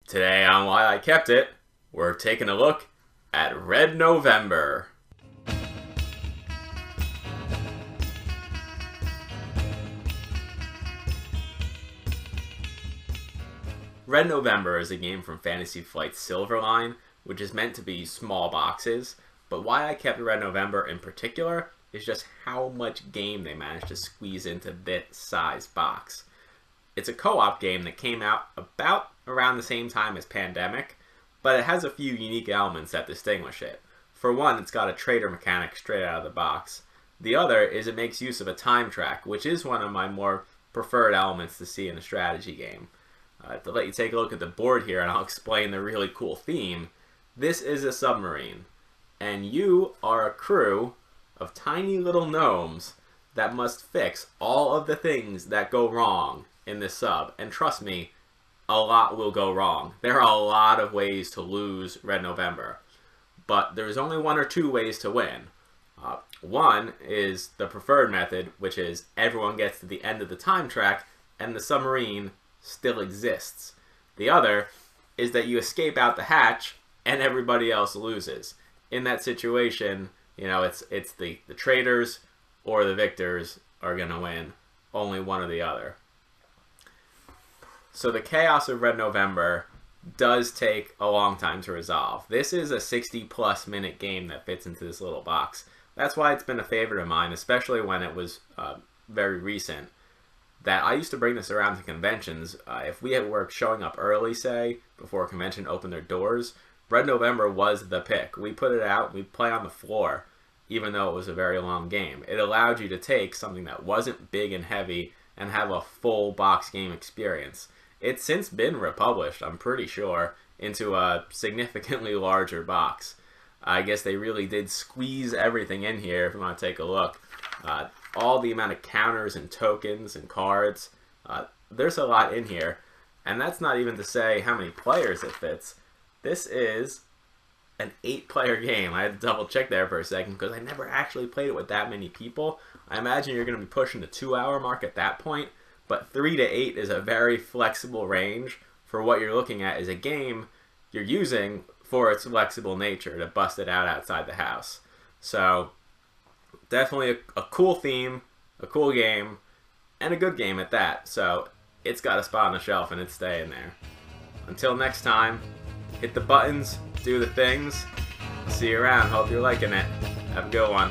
Today on Why I Kept It, we're taking a look at Red November. Red November is a game from Fantasy Flight Silverline, which is meant to be small boxes, but why I kept Red November in particular is just how much game they managed to squeeze into this size box. It's a co-op game that came out about around the same time as Pandemic, but it has a few unique elements that distinguish it. For one, it's got a trader mechanic straight out of the box. The other is it makes use of a time track, which is one of my more preferred elements to see in a strategy game. To let you take a look at the board here, and I'll explain the really cool theme. This is a submarine, and you are a crew of tiny little gnomes that must fix all of the things that go wrong in this sub. And trust me, a lot will go wrong. There are a lot of ways to lose Red November, but there's only one or two ways to win. One is the preferred method, which is everyone gets to the end of the time track and the submarine still exists. The other is that you escape out the hatch and everybody else loses. In that situation, you know, it's the traders or the victors are going to win. Only one or the other. So the chaos of Red November does take a long time to resolve. This is a 60+ minute game that fits into this little box. That's why it's been a favorite of mine, especially when it was very recent. That I used to bring this around to conventions. If we were showing up early, say, before a convention opened their doors, Red November was the pick. We put it out, we'd play on the floor, even though it was a very long game. It allowed you to take something that wasn't big and heavy and have a full box game experience. It's since been republished, I'm pretty sure, into a significantly larger box. I guess they really did squeeze everything in here if you want to take a look. All the amount of counters and tokens and cards. There's a lot in here. And that's not even to say how many players it fits. This is an 8-player game. I had to double check there for a second because I never actually played it with that many people. I imagine you're going to be pushing the 2-hour mark at that point. But 3 to 8 is a very flexible range for what you're looking at is a game you're using for its flexible nature to bust it out outside the house. So definitely a cool theme, a cool game, and a good game at that. So it's got a spot on the shelf and it's staying there. Until next time, hit the buttons, do the things. See you around. Hope you're liking it. Have a good one.